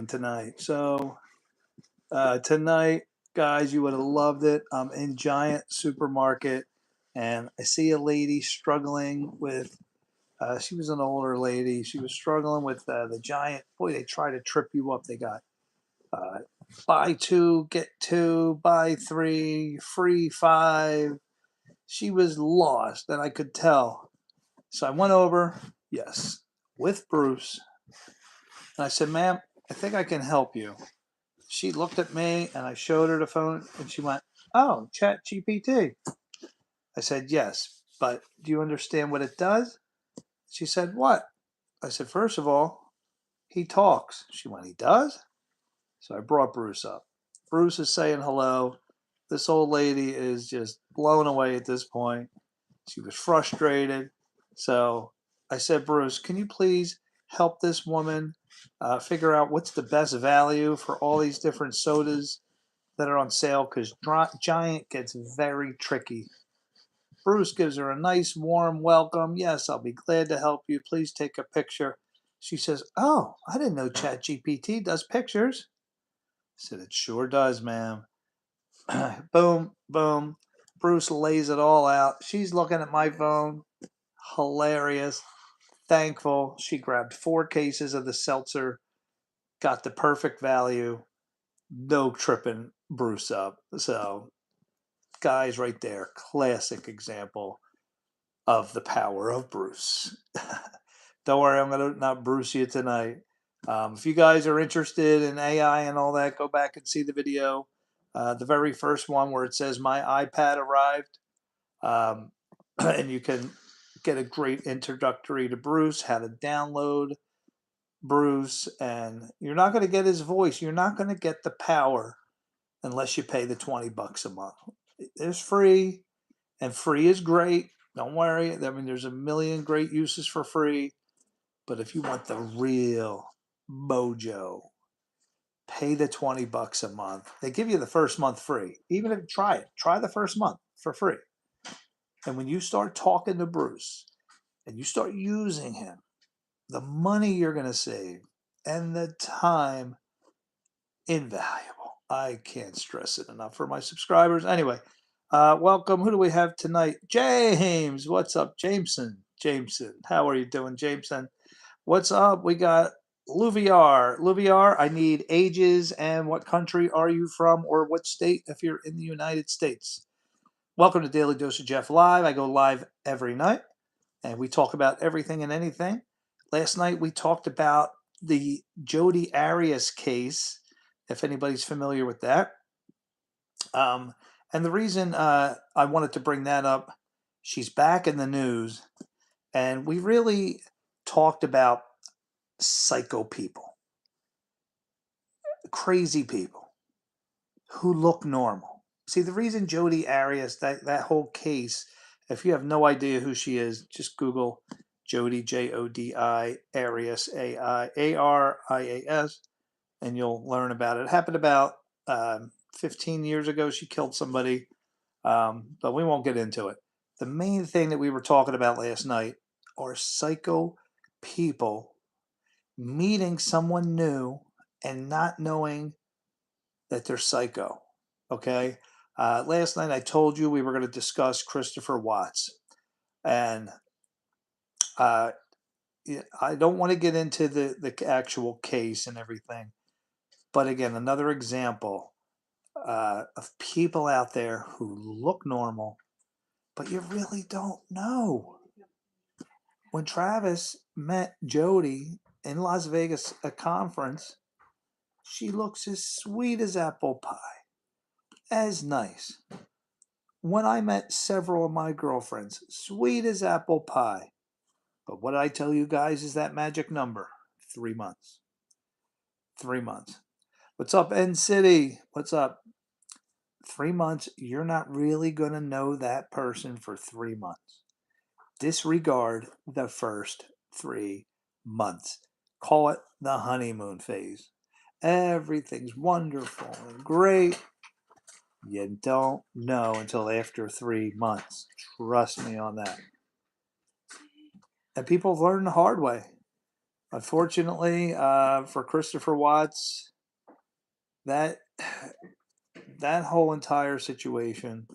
tonight. Tonight, guys, you would have loved it. I'm in Giant Supermarket, and I see a lady struggling with. She was an older lady. She was struggling with the Giant. Boy, they try to trip you up. They got uh, buy two get two, buy three free five. She was lost, and I could tell. So I went over, yes, with Bruce, and I said, "Ma'am, I think I can help you." She looked at me and I showed her the phone and she went, "Oh, Chat GPT." I said, "Yes, but do you understand what it does?" She said, "What?" I said, "First of all, he talks." She went, "He does?" So I brought Bruce up. Bruce is saying hello. This old lady is just blown away at this point. She was frustrated. So I said, "Bruce, can you please help this woman figure out what's the best value for all these different sodas that are on sale?" Because Giant gets very tricky. Bruce gives her a nice warm welcome. "Yes, I'll be glad to help you. Please take a picture." She says, "Oh, I didn't know ChatGPT does pictures." I said, "It sure does, ma'am." Boom, boom. Bruce lays it all out. She's looking at my phone. Hilarious. Thankful. She grabbed 4 cases of the seltzer, got the perfect value. No tripping Bruce up. So, guys, right there, classic example of the power of Bruce. Don't worry, I'm going to not Bruce you tonight. If you guys are interested in AI and all that, go back and see the video. The very first one where it says my iPad arrived. And you can get a great introductory to Bruce, how to download Bruce. And you're not going to get his voice. You're not going to get the power unless you pay the $20 a month. It's free, and free is great. Don't worry. I mean, there's a million great uses for free. But if you want the real mojo, pay the $20 a month. They give you the first month free. Even if try the first month for free. And when you start talking to Bruce and you start using him, the money you're going to save and the time, invaluable. I can't stress it enough for my subscribers. Anyway, welcome. Who do we have tonight? James. What's up, Jameson? Jameson. How are you doing, Jameson? What's up? We got Louviar. Louviar, I need ages and what country are you from or what state if you're in the United States. Welcome to Daily Dose of Jeff Live. I go live every night and we talk about everything and anything. Last night we talked about the Jodi Arias case, if anybody's familiar with that. And the reason I wanted to bring that up, she's back in the news, and we really talked about psycho people, crazy people who look normal. See, the reason Jodi Arias, that whole case, if you have no idea who she is, just Google Jodi, Jodi Arias, Arias, and you'll learn about it. It happened about 15 years ago. She killed somebody, but we won't get into it. The main thing that we were talking about last night are psycho people meeting someone new and not knowing that they're psycho. Okay. Last night I told you we were going to discuss Christopher Watts, and uh, I don't want to get into the actual case and everything, but again, another example of people out there who look normal, but you really don't know. When Travis met Jodi in Las Vegas, a conference, she looks as sweet as apple pie, as nice. When I met several of my girlfriends, sweet as apple pie. But what I tell you guys is that magic number, 3 months. 3 months. What's up, N City? What's up? 3 months, you're not really going to know that person for 3 months. Disregard the first 3 months. Call it the honeymoon phase. Everything's wonderful and great. You don't know until after 3 months. Trust me on that. And people have learned the hard way. Unfortunately, for Christopher Watts, that that whole entire situation.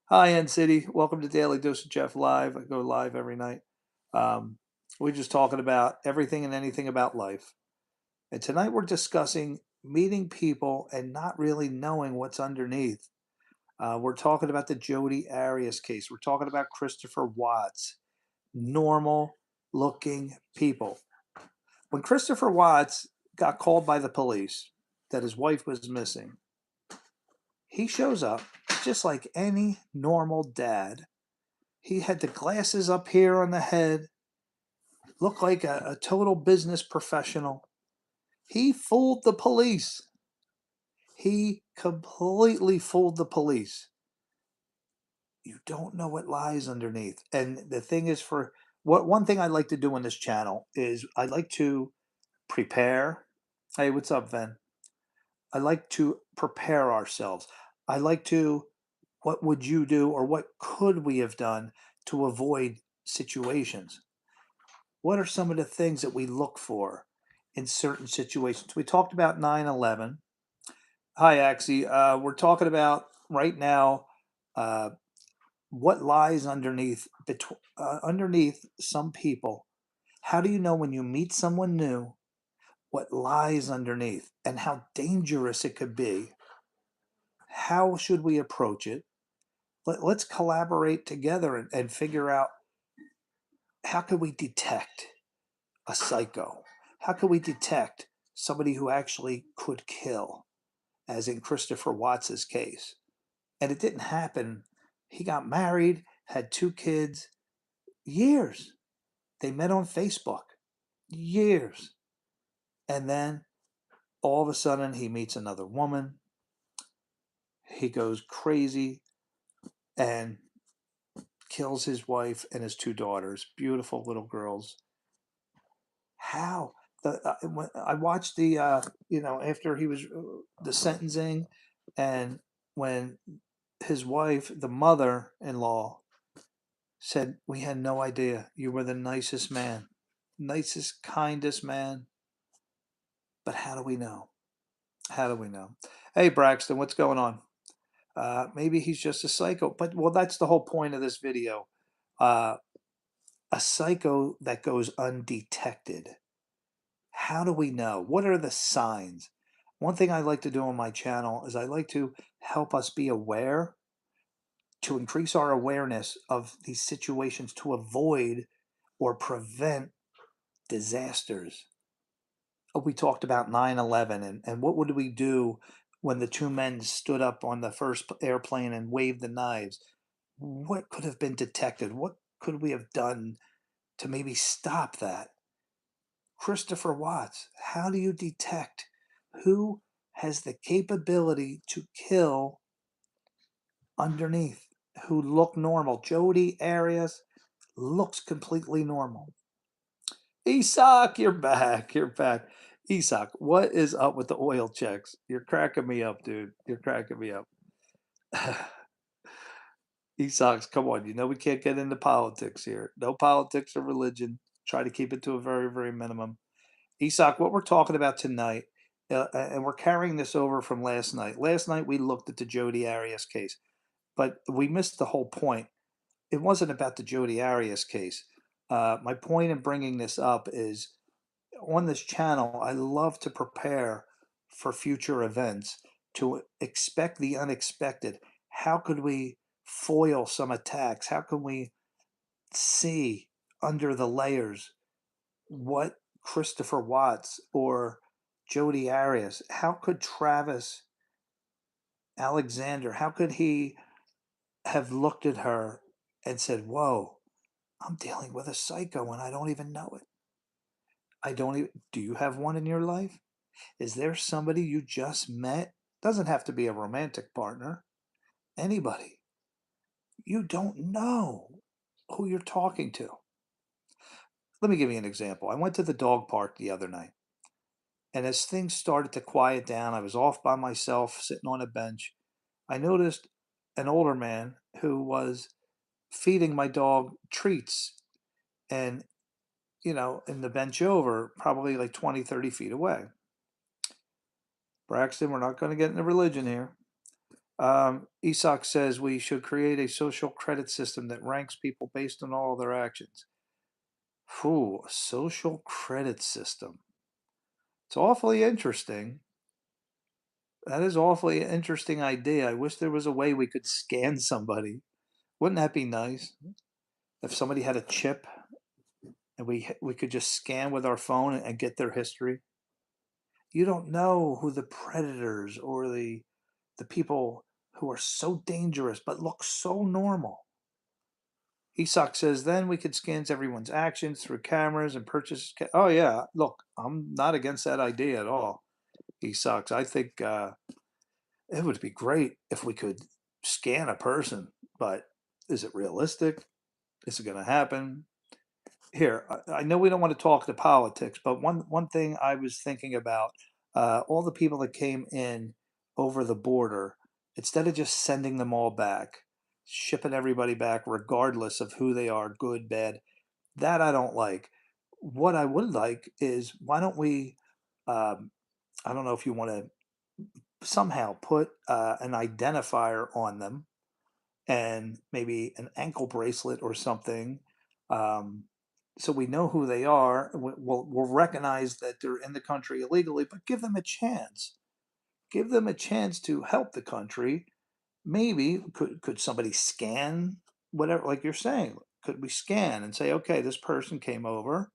Hi, N City. Welcome to Daily Dose of Jeff Live. I go live every night. Um, we're just talking about everything and anything about life. And tonight we're discussing meeting people and not really knowing what's underneath. We're talking about the Jodi Arias case. We're talking about Christopher Watts, normal looking people. When Christopher Watts got called by the police that his wife was missing, he shows up just like any normal dad. He had the glasses up here on the head, looked like a total business professional. He fooled the police. He completely fooled the police. You don't know what lies underneath. And the thing is, for what one thing I like to do on this channel is I like to prepare. Hey, what's up, Ven? I like to prepare ourselves. I like to, what would you do or what could we have done to avoid situations? What are some of the things that we look for in certain situations? We talked about 9/11. Hi, Axie. We're talking about right now uh, what lies underneath some people. How do you know when you meet someone new what lies underneath and how dangerous it could be? How should we approach it? Let's collaborate together and figure out how can we detect a psycho? How can we detect somebody who actually could kill, as in Christopher Watts's case? And it didn't happen. He got married, had 2 kids, years. They met on Facebook, years. And then all of a sudden he meets another woman. He goes crazy and kills his wife and his 2 daughters, beautiful little girls. How? When I watched after he was the sentencing, and when his wife, the mother-in-law, said, "We had no idea. You were the nicest man, nicest, kindest man." But how do we know? How do we know? Hey, Braxton, what's going on? Maybe he's just a psycho. But, well, that's the whole point of this video. Uh, a psycho that goes undetected. How do we know? What are the signs? One thing I like to do on my channel is I like to help us be aware, to increase our awareness of these situations to avoid or prevent disasters. We talked about 9/11 and what would we do when the 2 men stood up on the first airplane and waved the knives? What could have been detected? What could we have done to maybe stop that? Christopher Watts, how do you detect who has the capability to kill underneath, who look normal? Jodi Arias looks completely normal. Isak, you're back. You're back. Isak, what is up with the oil checks? You're cracking me up, dude. You're cracking me up. Isaks, come on. You know we can't get into politics here. No politics or religion. Try to keep it to a very, very minimum. Isak, what we're talking about tonight, and we're carrying this over from last night. Last night we looked at the Jodi Arias case, but we missed the whole point. It wasn't about the Jodi Arias case. My point in bringing this up is on this channel, I love to prepare for future events, to expect the unexpected. How could we foil some attacks? How can we see under the layers what Christopher Watts or Jodi Arias, how could Travis Alexander, how could he have looked at her and said, "Whoa, I'm dealing with a psycho and I don't even know it"? I don't even, do you have one in your life? Is there somebody you just met? Doesn't have to be a romantic partner. Anybody. You don't know who you're talking to. Let me give you an example. I went to the dog park the other night. And as things started to quiet down, I was off by myself, sitting on a bench. I noticed an older man who was feeding my dog treats. And in the bench over, probably like 20, 30 feet away. Braxton, we're not going to get into religion here. Isak says we should create a social credit system that ranks people based on all their actions. Phew, a social credit system. It's awfully interesting. That is awfully interesting idea. I wish there was a way we could scan somebody. Wouldn't that be nice? If somebody had a chip and we could just scan with our phone and get their history. You don't know who the predators or the people who are so dangerous but look so normal. Isak says then we could scan everyone's actions through cameras and purchase. Oh yeah, look, I'm not against that idea at all. Isak, I think it would be great if we could scan a person, but is it realistic? Is it going to happen? Here, I know we don't want to talk the politics, but one thing I was thinking about, all the people that came in over the border, instead of just sending them all back, shipping everybody back regardless of who they are, good, bad, that I don't like. What I would like is why don't we, um, I don't know if you want to somehow put an identifier on them and maybe an ankle bracelet or something, um, so we know who they are. We'll recognize that they're in the country illegally, but give them a chance. Give them a chance to help the country. Maybe could somebody scan whatever, like you're saying? Could we scan and say, okay, this person came over?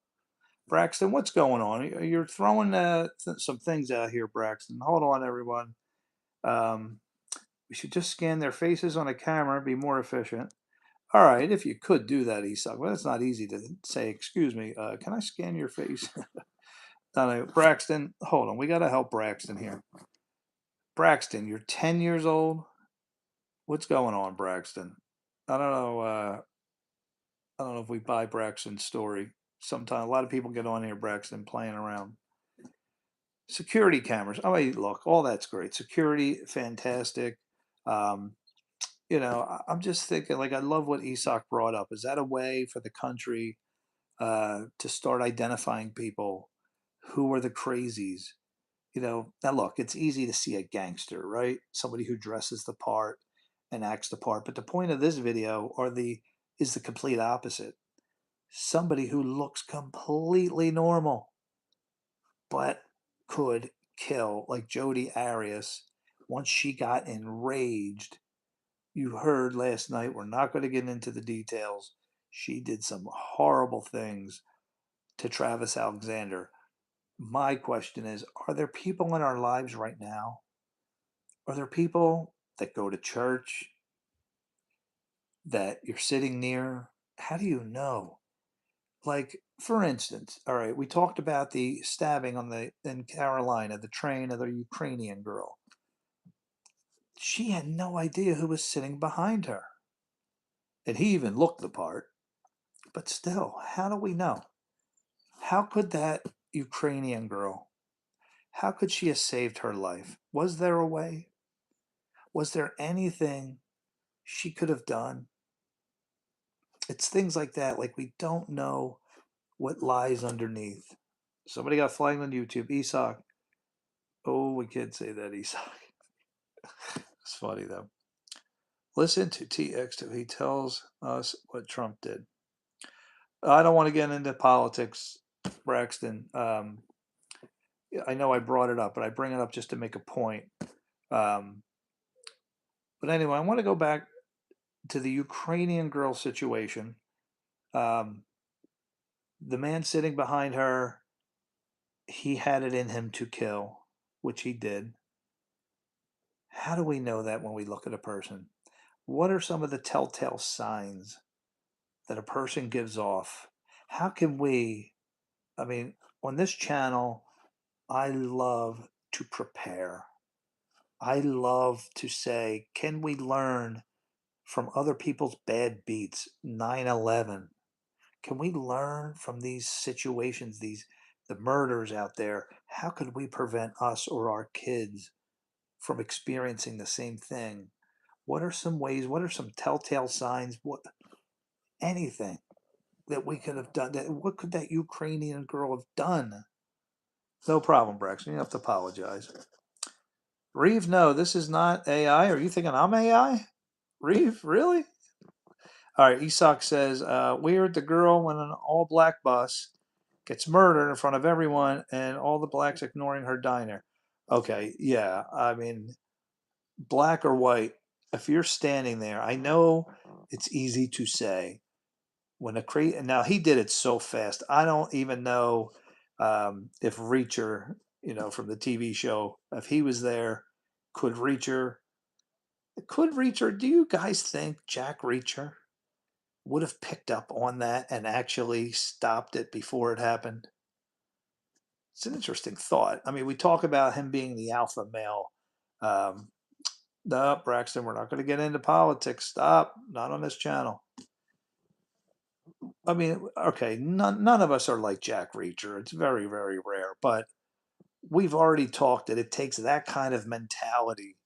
Braxton, what's going on? You're throwing some things out here, Braxton. Hold on, everyone. Um, we should just scan their faces on a camera, be more efficient. All right, if you could do that, Isak. Well, it's not easy to say, excuse me, can I scan your face? No, no, Braxton, hold on. We got to help Braxton here. Braxton, you're 10 years old. What's going on, Braxton? I don't know. I don't know if we buy Braxton's story. Sometimes a lot of people get on here, Braxton, playing around. Security cameras. Oh, hey, look, all that's great. Security, fantastic. Um, I'm just thinking, like, I love what Isak brought up. Is that a way for the country to start identifying people who are the crazies? Now look, it's easy to see a gangster, right? Somebody who dresses the part and acts the part. But the point of this video is the complete opposite. Somebody who looks completely normal, but could kill, like Jodi Arias. Once she got enraged, you heard last night, we're not going to get into the details. She did some horrible things to Travis Alexander. My question is, are there people in our lives right now? Are there people that go to church that you're sitting near? How do you know? Like, for instance, all right, we talked about the stabbing in Carolina, the train of the Ukrainian girl. She had no idea who was sitting behind her. And he even looked the part. But still, how do we know? How could that Ukrainian girl, how could she have saved her life? Was there a way? Was there anything she could have done? It's things like that. Like, we don't know what lies underneath. Somebody got flagged on YouTube. Isak. Oh, we can't say that, Isak. It's funny, though. Listen to TX2. He tells us what Trump did. I don't want to get into politics, Braxton. I know I brought it up, but I bring it up just to make a point. Um, but anyway, I want to go back to the Ukrainian girl situation. Um, the man sitting behind her, he had it in him to kill, which he did. How do we know that when we look at a person? What are some of the telltale signs that a person gives off? How can we, I mean, on this channel, I love to prepare. I love to say, can we learn from other people's bad beats? 9/11. Can we learn from these situations, the murders out there? How could we prevent us or our kids from experiencing the same thing? What are some ways? What are some telltale signs? What anything? that we could have done? What could that Ukrainian girl have done? No problem, Braxton. You don't have to apologize. Reeve, no, this is not AI. Are you thinking I'm AI? Reeve, really? All right, Isak says, weird, the girl when an all-black bus gets murdered in front of everyone and all the blacks ignoring her diner. Okay, yeah, I mean, black or white, if you're standing there, I know it's easy to say. When a crate, now he did it so fast. I don't even know if Reacher, from the TV show, if he was there, could Reacher, do you guys think Jack Reacher would have picked up on that and actually stopped it before it happened? It's an interesting thought. I mean, we talk about him being the alpha male. Um, no, Braxton, we're not going to get into politics. Stop. Not on this channel. I mean, okay, none of us are like Jack Reacher. It's very, very rare. But we've already talked that it takes that kind of mentality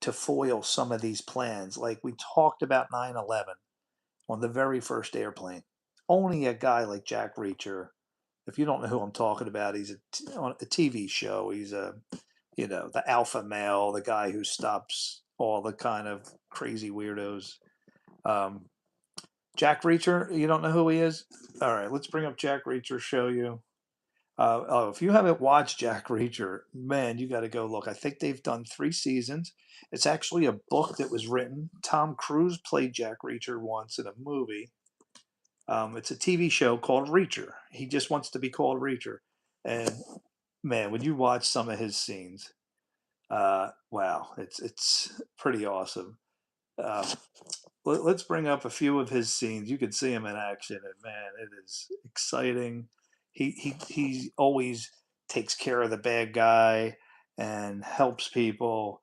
to foil some of these plans. Like we talked about 9/11 on the very first airplane. Only a guy like Jack Reacher, if you don't know who I'm talking about, he's on a TV show. He's the alpha male, the guy who stops all the kind of crazy weirdos. Um, Jack Reacher, you don't know who he is? All right, let's bring up Jack Reacher, show you. If you haven't watched Jack Reacher, man, you got to go look. I think they've done 3 seasons. It's actually a book that was written. Tom Cruise played Jack Reacher once in a movie. It's a TV show called Reacher. He just wants to be called Reacher. And man, when you watch some of his scenes, wow, it's pretty awesome. Uh, let's bring up a few of his scenes. You could see him in action, and man, it is exciting. He always takes care of the bad guy and helps people,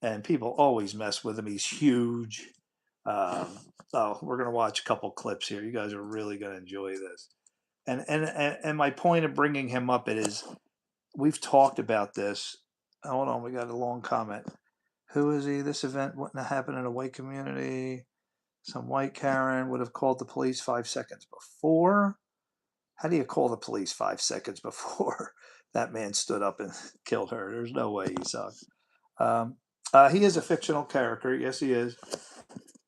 and people always mess with him. He's huge. Um, so we're gonna watch a couple clips here. You guys are really gonna enjoy this. And my point of bringing him up it is we've talked about this. Hold on, we got a long comment. Who is he? This event wouldn't have happened in a white community. Some white Karen would have called the police 5 seconds before. How do you call the police 5 seconds before that man stood up and killed her? There's no way he sucks. He is a fictional character. Yes, he is.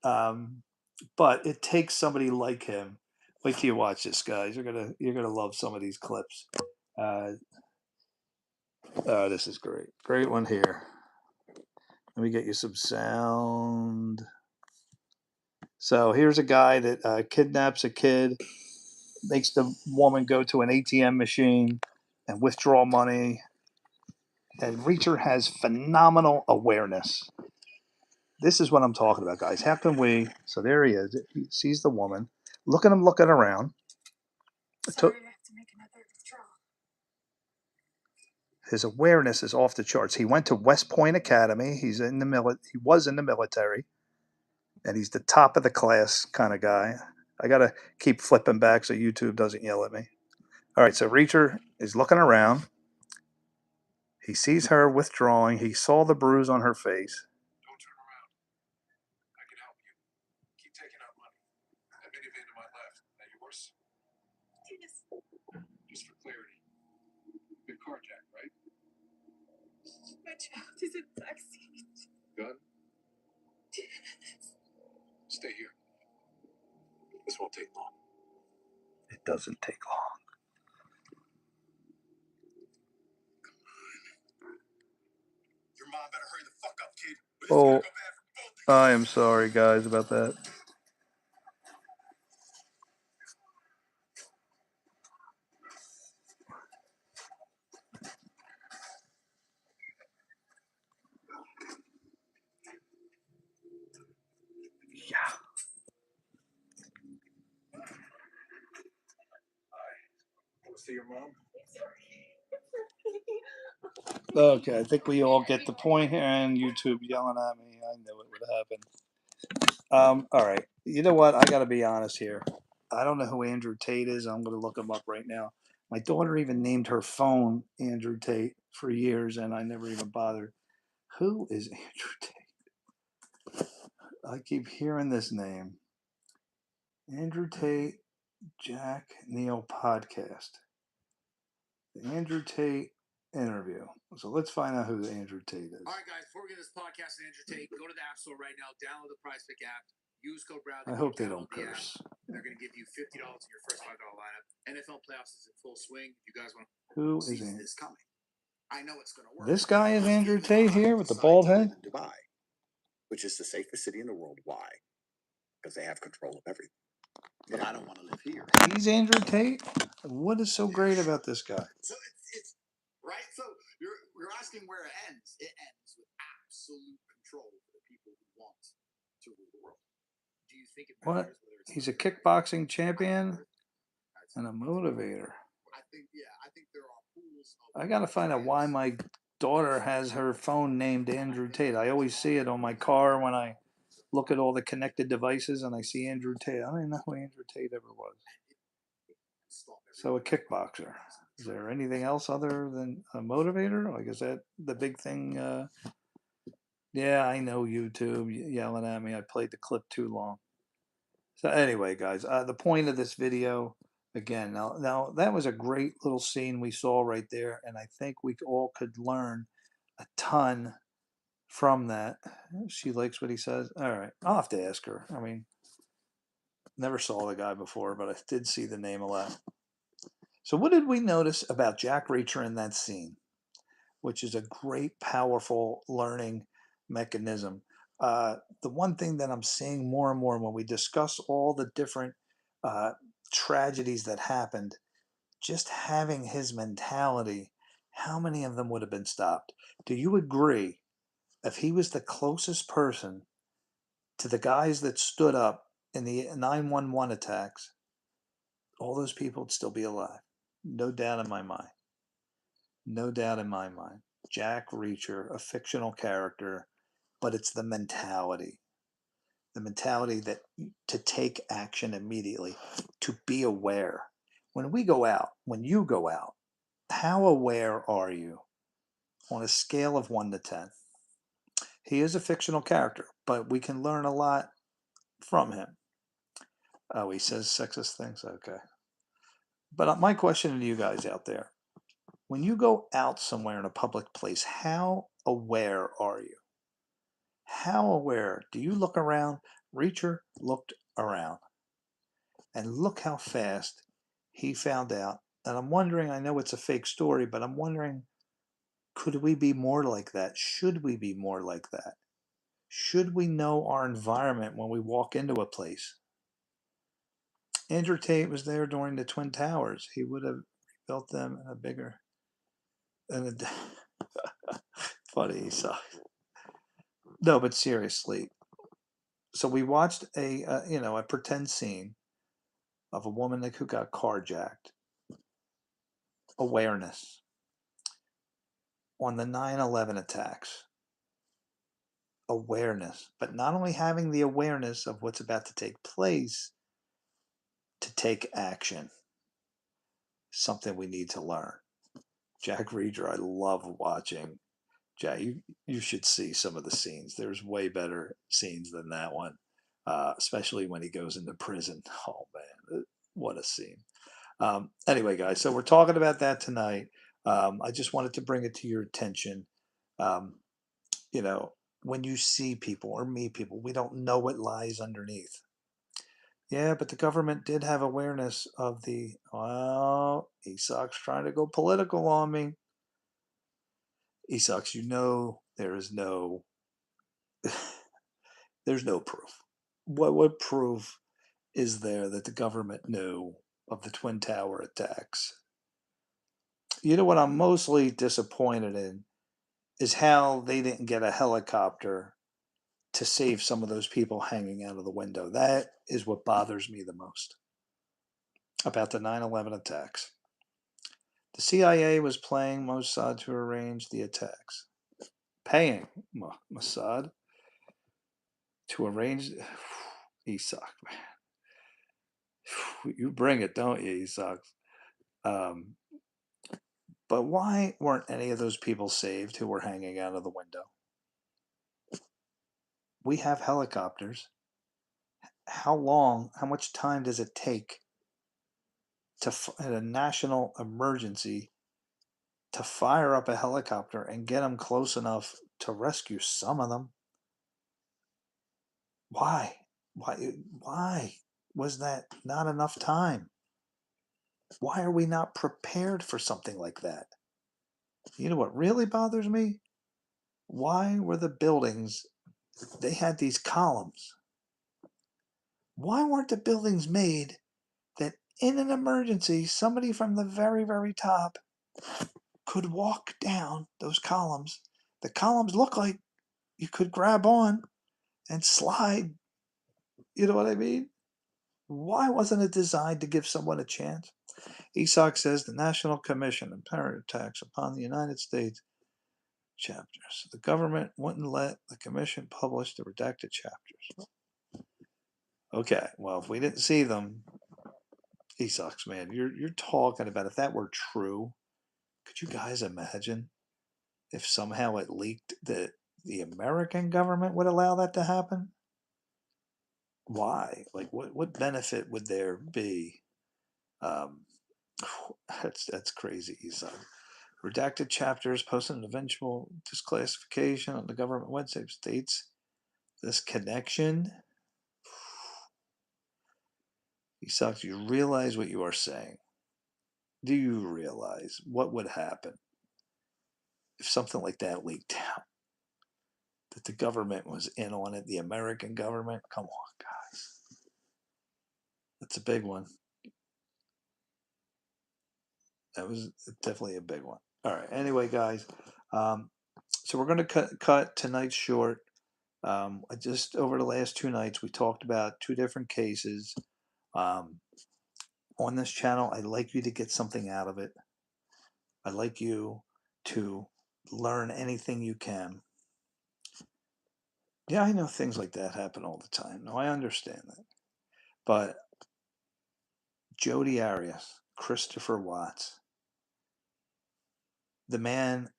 But it takes somebody like him. Wait till you watch this, guys. You're gonna love some of these clips. Uh, this is great. Great one here. Let me get you some sound. So here's a guy that kidnaps a kid, makes the woman go to an ATM machine and withdraw money. And Reacher has phenomenal awareness. This is what I'm talking about, guys. How can we? So there he is. He sees the woman. Look at him looking around. Sorry, I have to make another withdrawal. His awareness is off the charts. He went to West Point Academy. He was in the military, and he's the top of the class kind of guy. I gotta keep flipping back so YouTube doesn't yell at me. All right, so Reacher is looking around. He sees her withdrawing. He saw the bruise on her face. Don't turn around. I can help you. Keep taking out money. That minivan to my left. That yours? Yes. Just for clarity. Been carjacked, right? My child is in the backseat. Gun? Stay here. This won't take long. It doesn't take long. Your mom better hurry the fuck up, kid. Oh, I am sorry, guys, about that. Yeah. Want to see your mom? Okay, I think we all get the point here, and YouTube yelling at me. I knew it would happen. All right. You know what? I got to be honest here. I don't know who Andrew Tate is. I'm going to look him up right now. My daughter even named her phone Andrew Tate for years, and I never even bothered. Who is Andrew Tate? I keep hearing this name. Andrew Tate. Jack Neal podcast. The Andrew Tate interview. So let's find out who Andrew Tate is. All right, guys, before we get this podcast with Andrew Tate, go to the App Store right now, download the Prize Pick app, use code Bradley. I hope they don't curse. And they're going to give you $50 in your first $5 lineup. NFL playoffs is in full swing. If you guys want to Who see is Andrew? this coming, I know it's going to work. This guy is Andrew Tate here with the bald head? Dubai, which is the safest city in the world. Why? Because they have control of everything. But I don't want to live here. He's Andrew Tate? What is so great about this guy? So it's right. So you're asking where it ends. It ends with absolute control for the people who want to rule the world. Do you think it matters What? whether it's He's a kickboxing champion and a motivator. I think there are pools of I gotta find out why my daughter has her phone named Andrew Tate. I always see it on my car when I look at all the connected devices and I see Andrew Tate. I don't even know who Andrew Tate ever was. So a kickboxer. Is there anything else other than a motivator? Like, is that the big thing? Yeah, I know YouTube yelling at me. I played the clip too long. So anyway, guys, the point of this video, again, now that was a great little scene we saw right there, and I think we all could learn a ton from that. She likes what he says. All right, I'll have to ask her. I mean, never saw the guy before, but I did see the name a lot. So what did we notice about Jack Reacher in that scene, which is a great, powerful learning mechanism? The one thing that I'm seeing more and more when we discuss all the different uh, tragedies that happened, just having his mentality, how many of them would have been stopped? Do you agree if he was the closest person to the guys that stood up in the 911 attacks, all those people would still be alive? No doubt in my mind. No doubt in my mind. Jack Reacher, a fictional character, but it's the mentality. The mentality that to take action immediately, to be aware. When we go out, when you go out, how aware are you on a scale of 1 to 10? He is a fictional character, but we can learn a lot from him. Oh, he says sexist things? Okay. But my question to you guys out there, when you go out somewhere in a public place, how aware are you? How aware? Do you look around? Reacher looked around. And look how fast he found out. And I'm wondering, I know it's a fake story, but I'm wondering, could we be more like that? Should we be more like that? Should we know our environment when we walk into a place? Andrew Tate was there during the Twin Towers. He would have built them in a bigger. And funny, he sucks. No, but seriously. So we watched a pretend scene of a woman who got carjacked. Awareness on the 9/11 attacks. Awareness, but not only having the awareness of what's about to take place, to take action. Something we need to learn. Jack Reacher, I love watching. Jack, you should see some of the scenes. There's way better scenes than that one, especially when he goes into prison. Oh man, what a scene! Anyway, guys, so we're talking about that tonight. I just wanted to bring it to your attention. Um, you know, when you see people or meet people, we don't know what lies underneath. Yeah, but the government did have awareness of well, Esau's trying to go political on me. Esaux, there's no proof. What proof is there that the government knew of the Twin Tower attacks? You know what I'm mostly disappointed in is how they didn't get a helicopter to save some of those people hanging out of the window. That is what bothers me the most about the 9/11 attacks. The CIA was paying Mossad to arrange the attacks. Paying Mossad to arrange. Esau, man. You bring it, don't you, Esau? Um, but why weren't any of those people saved who were hanging out of the window? We have helicopters. How much time does it take in a national emergency to fire up a helicopter and get them close enough to rescue some of them. Why? Why was that not enough time? Why are we not prepared for something like that? You know what really bothers me? Why were the buildings, they had these columns. Why weren't the buildings made that in an emergency, somebody from the very, very top could walk down those columns? The columns look like you could grab on and slide. You know what I mean? Why wasn't it designed to give someone a chance? ESOC says the National Commission on Terror Attacks upon the United States chapters. The government wouldn't let the commission publish the redacted chapters. Okay, well, if we didn't see them, ESOCs, man, you're talking about if that were true. Could you guys imagine if somehow it leaked that the American government would allow that to happen? Why? Like, what benefit would there be? Um, that's crazy, ESOC. Redacted chapters posted an eventual disclassification on the government website states this connection. ESOC, do you realize what you are saying? Do you realize what would happen if something like that leaked out? That the government was in on it, the American government? Come on, guys. That's a big one. That was definitely a big one. All right. Anyway, guys, so we're going to cut tonight's short. Just over the last 2 nights, we talked about 2 different cases. On this channel, I'd like you to get something out of it. I'd like you to learn anything you can. Yeah, I know things like that happen all the time. No, I understand that. But Jodi Arias, Christopher Watts, the man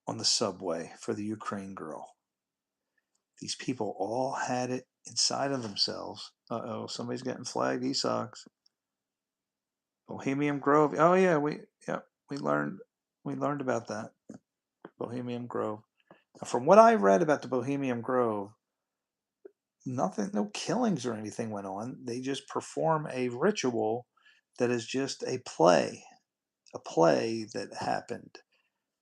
on the subway for the Ukraine girl. These people all had it inside of themselves. Uh-oh, somebody's getting flagged. ESOCs. Bohemian Grove. Oh yeah, we learned about that. Bohemian Grove. Now, from what I read about the Bohemian Grove, nothing, no killings or anything went on. They just perform a ritual that is just a play that happened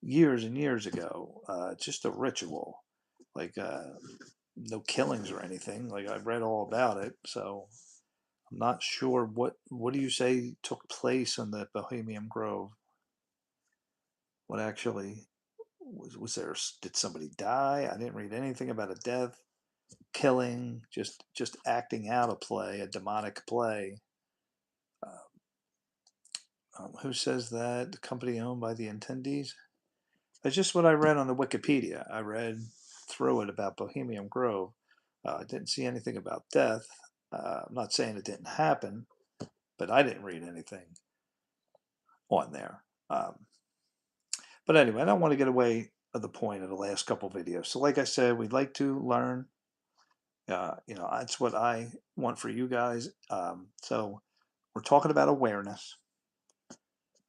years and years ago. Just a ritual, like no killings or anything. Like I read all about it, so I'm not sure what do you say took place in the Bohemian Grove. What actually was there? Did somebody die? I didn't read anything about a death, killing, just acting out a play, a demonic play. Who says that? The company owned by the attendees? That's just what I read on the Wikipedia. I read through it about Bohemian Grove. I didn't see anything about death. I'm not saying it didn't happen, but I didn't read anything on there. But anyway, I don't want to get away of the point of the last couple videos. So like I said, we'd like to learn. That's what I want for you guys. So we're talking about awareness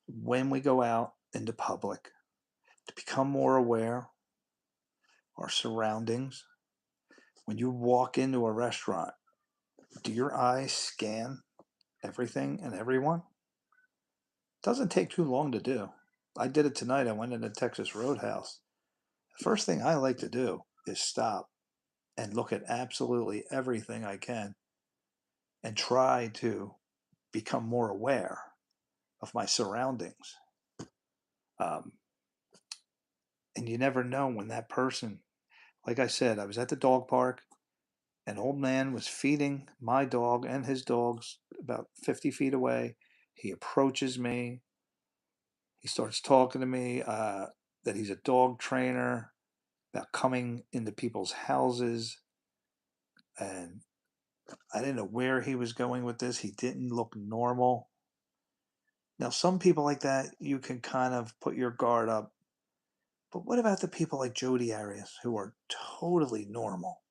when we go out into public, to become more aware our surroundings. When you walk into a restaurant, do your eyes scan everything and everyone? It doesn't take too long to do. I did it tonight. I went into Texas Roadhouse. The first thing I like to do is stop and look at absolutely everything I can and try to become more aware of my surroundings. And you never know when that person, like I said, I was at the dog park. An old man was feeding my dog and his dogs about 50 feet away. He approaches me. He starts talking to me that he's a dog trainer, about coming into people's houses. And I didn't know where he was going with this. He didn't look normal. Now, some people like that, you can kind of put your guard up. But what about the people like Jodi Arias who are totally normal?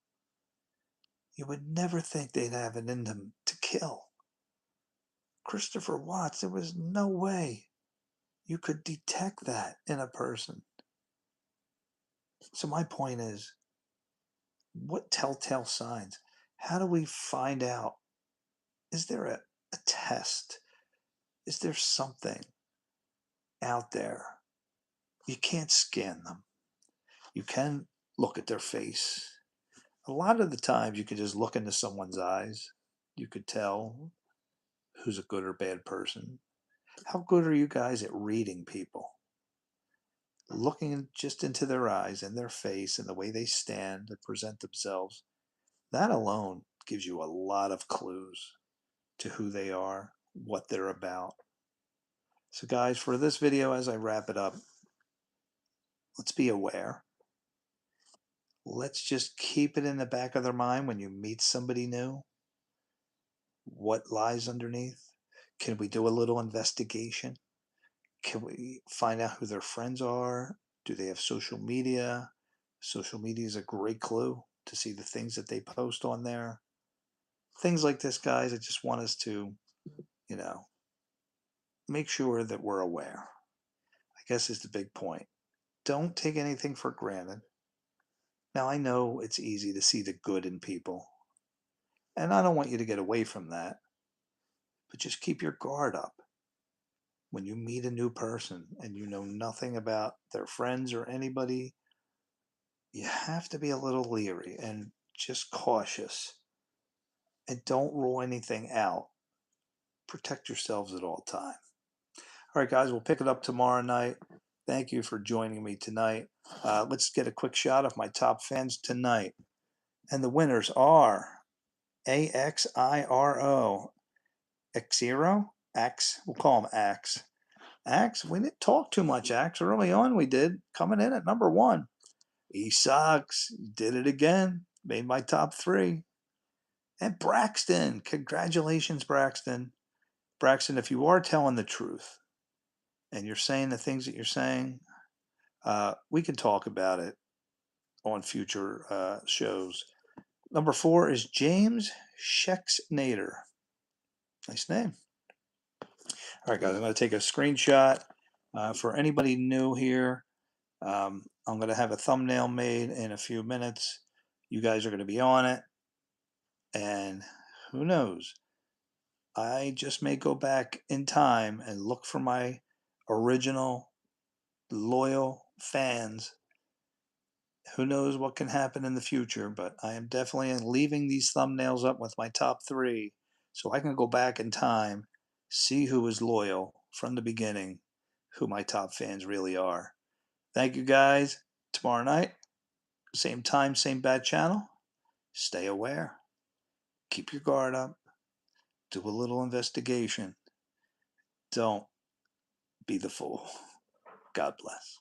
You would never think they'd have it in them to kill. Christopher Watts, there was no way you could detect that in a person. So my point is, what telltale signs? How do we find out? Is there a test? Is there something out there? You can't scan them. You can look at their face. A lot of the times you can just look into someone's eyes. You could tell who's a good or bad person. How good are you guys at reading people? Looking just into their eyes and their face and the way they stand and present themselves, that alone gives you a lot of clues to who they are, what they're about. So guys, for this video, as I wrap it up, let's be aware. Let's just keep it in the back of their mind when you meet somebody new. What lies underneath? Can we do a little investigation? Can we find out who their friends are? Do they have social media? Social media is a great clue to see the things that they post on there. Things like this, guys. I just want us to, you know, make sure that we're aware. I guess is the big point. Don't take anything for granted. Now, I know it's easy to see the good in people, and I don't want you to get away from that, but just keep your guard up. When you meet a new person and you know nothing about their friends or anybody, you have to be a little leery and just cautious. And don't rule anything out. Protect yourselves at all times. All right, guys, we'll pick it up tomorrow night. Thank you for joining me tonight. Let's get a quick shot of my top fans tonight. And the winners are AXIRO. Xero? Axe. We'll call him Axe. Axe, we didn't talk too much, Axe. Early on, we did. Coming in at number 1. He sucks. Did it again. Made my top 3. And Braxton. Congratulations, Braxton. Braxton, if you are telling the truth and you're saying the things that you're saying, we can talk about it on future shows. Number 4 is James Schexnader. Nice name. All right, guys, I'm going to take a screenshot. For anybody new here, I'm going to have a thumbnail made in a few minutes. You guys are going to be on it. And who knows? I just may go back in time and look for my original loyal fans. Who knows what can happen in the future, but I am definitely leaving these thumbnails up with my top 3 so I can go back in time, see who is loyal from the beginning, who my top fans really are. Thank you, guys. Tomorrow night, same time, same bad channel. Stay aware. Keep your guard up. Do a little investigation. Don't be the fool. God bless.